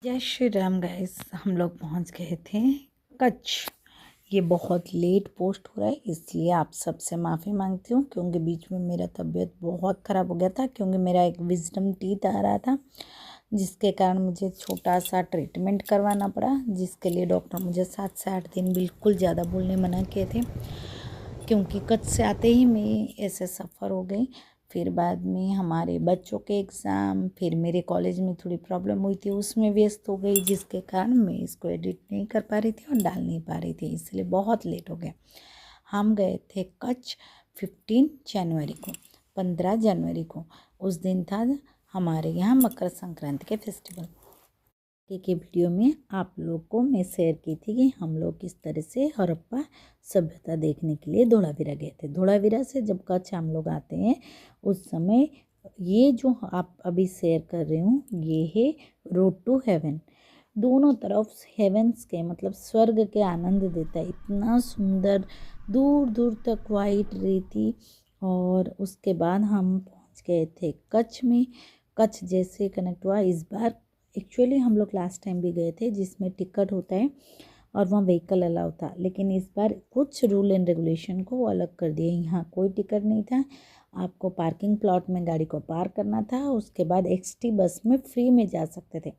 जय श्री राम गाइस। हम लोग पहुंच गए थे कच्छ। ये बहुत लेट पोस्ट हो रहा है, इसलिए आप सबसे माफ़ी मांगती हूँ क्योंकि बीच में मेरा तबीयत बहुत ख़राब हो गया था क्योंकि मेरा एक विजडम टीथ आ रहा था, जिसके कारण मुझे छोटा सा ट्रीटमेंट करवाना पड़ा, जिसके लिए डॉक्टर मुझे 7 से 8 दिन बिल्कुल ज़्यादा बोलने मना किए थे क्योंकि कच्छ से आते ही मैं ऐसे सफ़र हो गई। फिर बाद में हमारे बच्चों के एग्ज़ाम, फिर मेरे कॉलेज में थोड़ी प्रॉब्लम हुई थी, उसमें व्यस्त हो गई, जिसके कारण मैं इसको एडिट नहीं कर पा रही थी और डाल नहीं पा रही थी, इसलिए बहुत लेट हो गया। हम गए थे कच्छ 15 जनवरी को, 15 जनवरी को। उस दिन था हमारे यहाँ मकर संक्रांति के फेस्टिवल के वीडियो में आप लोग को मैं शेयर की थी कि हम लोग किस तरह से हड़प्पा सभ्यता देखने के लिए धोलावीरा गए थे। धोलावीरा से जब कच्छ हम लोग आते हैं उस समय ये जो आप अभी शेयर कर रही हूँ ये है रोड टू हेवन। दोनों तरफ हेवन्स के मतलब स्वर्ग के आनंद देता है, इतना सुंदर, दूर दूर तक वाइट रेती। और उसके बाद हम पहुँच गए थे कच्छ में। कच्छ जैसे कनेक्ट हुआ इस बार। एक्चुअली हम लोग लास्ट टाइम भी गए थे जिसमें टिकट होता है और वहाँ व्हीकल अलाउ था, लेकिन इस बार कुछ रूल एंड रेगुलेशन को वो अलग कर दिए। यहाँ कोई टिकट नहीं था, आपको पार्किंग प्लॉट में गाड़ी को पार्क करना था, उसके बाद एक्सटी बस में फ्री में जा सकते थे।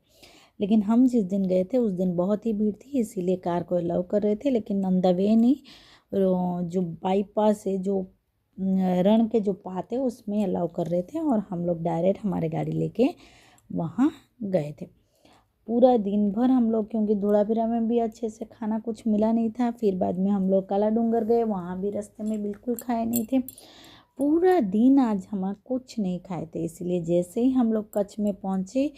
लेकिन हम जिस दिन गए थे उस दिन बहुत ही भीड़ थी, इसीलिए कार को अलाउ कर रहे थे, लेकिन ऑन द वे नहीं, जो बाईपास है, जो रण के जो पाथ है उसमें अलाउ कर रहे थे और हम लोग डायरेक्ट हमारे गाड़ी लेके वहाँ गए थे। पूरा दिन भर हम लोग, क्योंकि धोलावीरा में भी अच्छे से खाना कुछ मिला नहीं था, फिर बाद में हम लोग काला डूंगर गए, वहाँ भी रास्ते में बिल्कुल खाए नहीं थे। पूरा दिन आज हम कुछ नहीं खाए थे, इसलिए जैसे ही हम लोग कच्छ में पहुँचे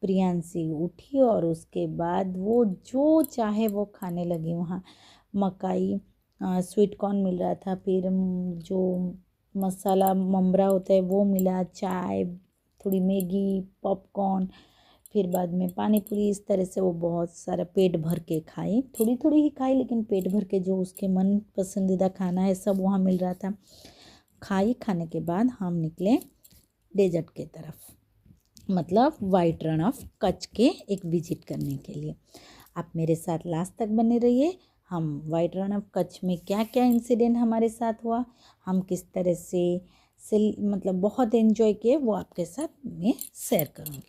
प्रियांशी उठी और उसके बाद वो जो चाहे वो खाने लगी। वहाँ मकाई, स्वीट कॉर्न मिल रहा था, फिर जो मसाला ममरा होता है वो मिला, चाय, थोड़ी मैगी, पॉपकॉर्न, फिर बाद में पानी पूरी। इस तरह से वो बहुत सारा पेट भर के खाई, थोड़ी थोड़ी ही खाई, लेकिन पेट भर के जो उसके मन पसंदीदा खाना है सब वहाँ मिल रहा था। खाने के बाद हम निकले डेजर्ट के तरफ, मतलब वाइट रण ऑफ कच्छ के एक विजिट करने के लिए। आप मेरे साथ लास्ट तक बने रहिए। हम वाइट रण ऑफ कच्छ में क्या क्या इंसिडेंट हमारे साथ हुआ, हम किस तरह से मतलब बहुत एंजॉय किए, वो आपके साथ मैं शेयर करूँगी।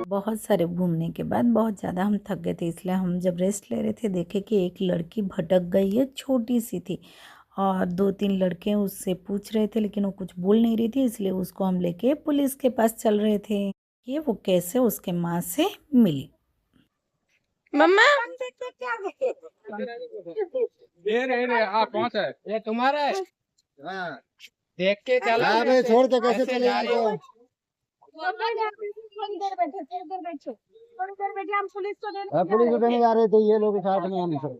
बहुत सारे घूमने के बाद बहुत ज़्यादा हम थक गए थे, इसलिए हम जब रेस्ट ले रहे थे देखे कि एक लड़की भटक गई है, छोटी सी थी, और 2-3 लड़के उससे पूछ रहे थे लेकिन वो कुछ बोल नहीं रही थी, इसलिए उसको हम लेके पुलिस के पास चल रहे थे कि वो कैसे उसके माँ से मिली। मम्मा ये रे आप कौन सा है? ये तुम्हारा है? हाँ। देख के चला। अरे छोड़ के कैसे चले इनको? हम पुलिस को पुलिस को देने जा रहे थे ये लोग साथ में, हम सब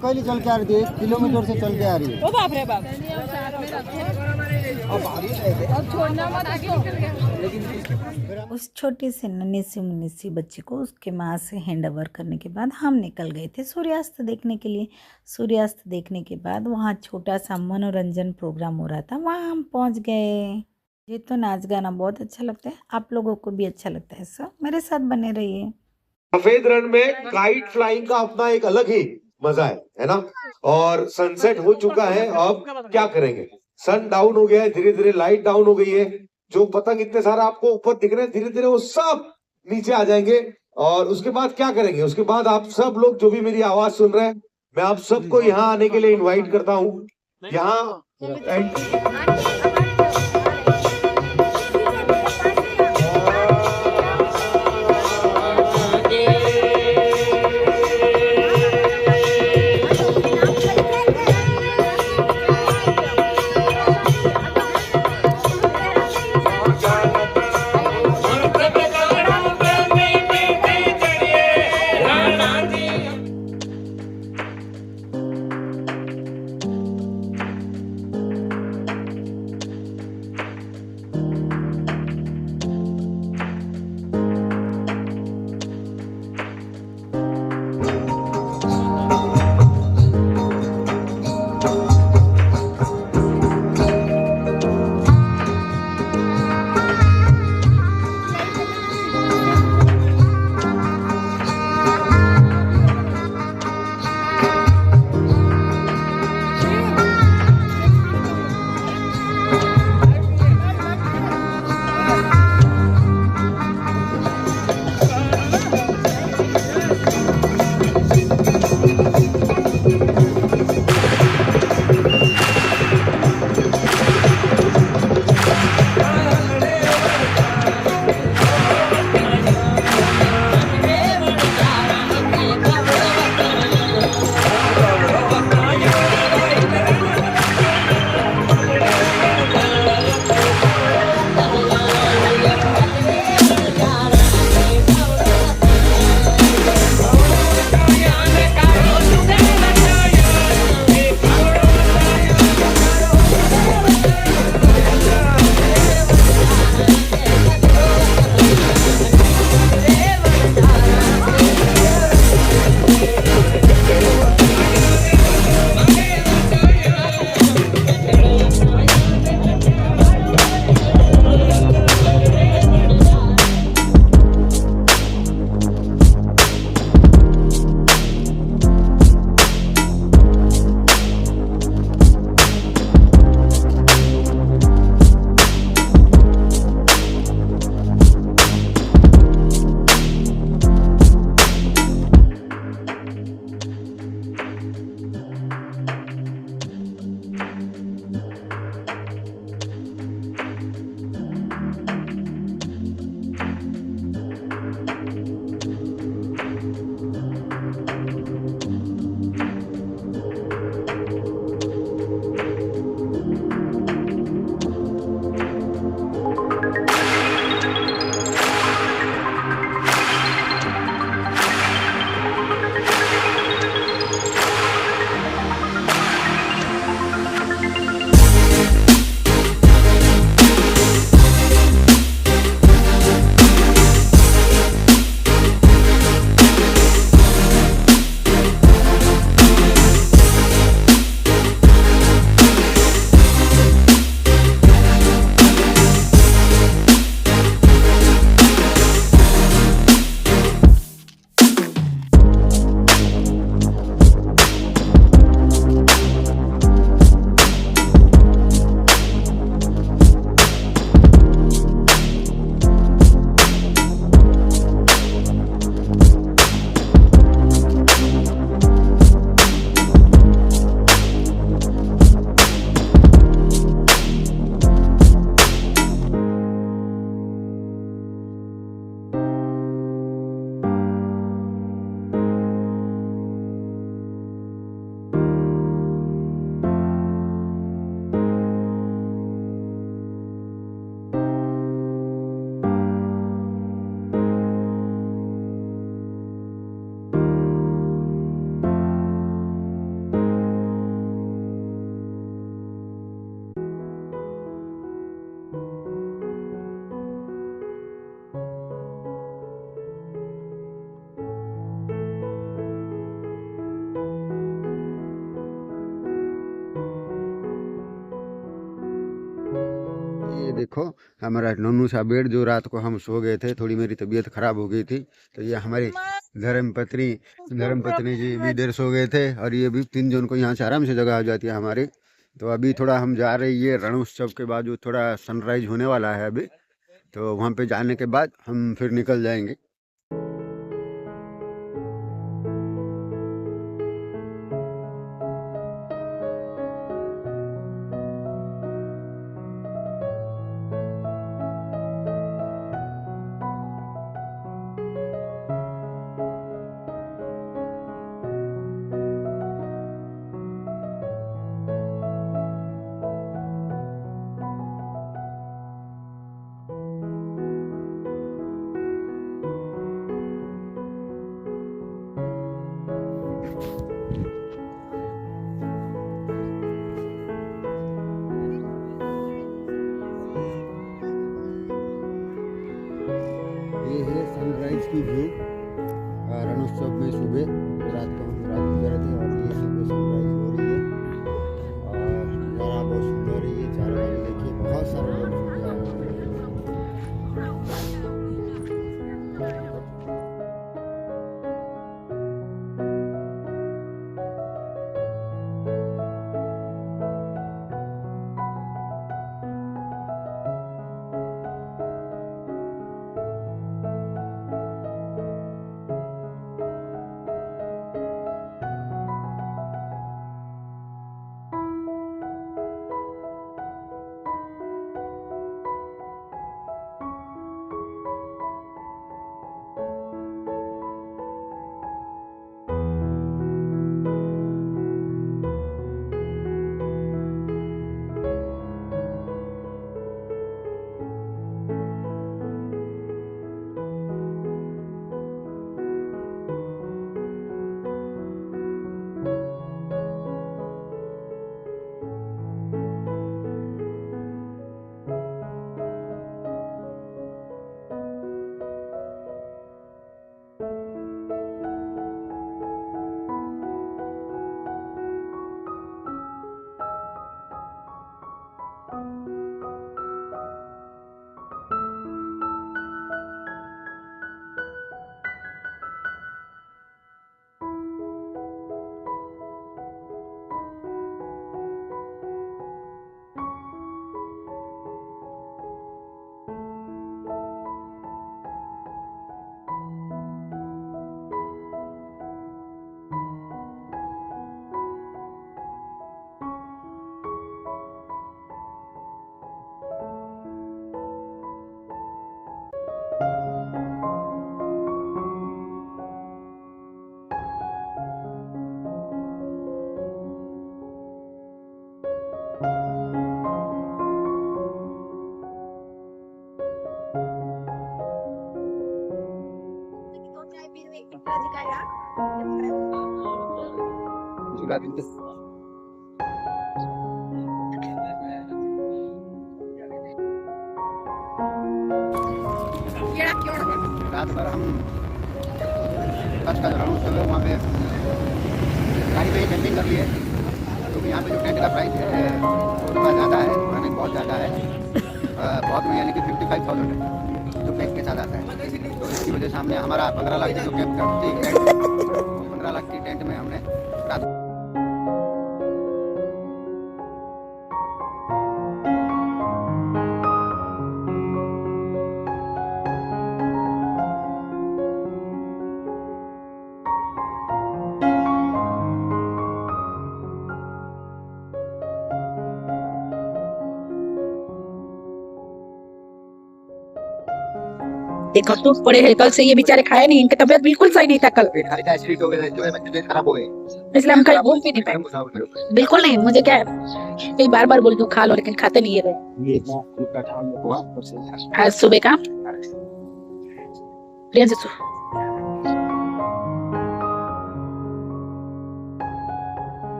कोई चल के आ रही थी, 1 किलोमीटर से चल के आ रही है। ओ बाप रे बाप। अब छोड़ना मत उस छोटी से नन्ही सी मुन्नी सी बच्ची को उसके माँ से हैंड ओवर करने के बाद हम निकल गए थे सूर्यास्त देखने के लिए। सूर्यास्त देखने के बाद वहाँ छोटा सा मनोरंजन प्रोग्राम हो रहा था, वहाँ हम पहुँच गए। ये तो नाच गाना बहुत अच्छा लगता है, आप लोगों को भी अच्छा लगता है, सब मेरे साथ बने रहिए। सफेद रण में काइट फ्लाइंग का अपना एक अलग ही मजा है ना। और सनसेट हो चुका है, अब क्या करेंगे, सन डाउन हो गया है, धीरे धीरे लाइट डाउन हो गई है। जो पतंग इतने सारे आपको ऊपर दिख रहे हैं, धीरे धीरे वो सब नीचे आ जाएंगे। और उसके बाद क्या करेंगे, उसके बाद आप सब लोग जो भी मेरी आवाज सुन रहे हैं, मैं आप सबको यहाँ आने के लिए इन्वाइट करता हूँ। यहाँ देखो हमारा नन्नू सा बेड, जो रात को हम सो गए थे, थोड़ी मेरी तबीयत खराब हो गई थी, तो ये हमारी धर्मपत्नी जी भी देर सो गए थे, और ये भी 3 जून को यहाँ से आराम से जगह हो जाती है हमारी। तो अभी थोड़ा हम जा रहे, ये रण उत्सव के बाद जो थोड़ा सनराइज होने वाला है अभी, तो वहाँ पे जाने के बाद हम फिर निकल जाएंगे। ये है सनराइज की व्यू रणोत्सव में सुबह, रात को हम रात गुजारे थे, और ये सुबह सनराइज हो रही है और नज़ारा बहुत सुंदर है। ये चारों ओर देखिए बहुत सारे लोग सुबह आए हुए हैं। रात भर हम कच्छ का रणोत्सव है वहाँ पे गाड़ी पे कैंपिंग कर लिए, तो यहाँ पे जो टेंट का प्राइस है वो थोड़ा ज़्यादा है, पुराने बहुत ज़्यादा है, बहुत में यानी कि 55,000 है जो पैक के साथ आता है। तो इसकी वजह से हमने हमारा 15 लाख की जो कैंप करती 15 लाख की टेंट में हमने रात देखो तो पड़े हैं, कल से ये बेचारे खाए नहीं, इनकी तबीयत बिल्कुल सही नहीं था कल, इसलिए हम कल घूम भी नहीं पाए। बिल्कुल नहीं, मुझे क्या है बार बार बोल दूं खा लो, लेकिन खाते नहीं है। आज सुबह का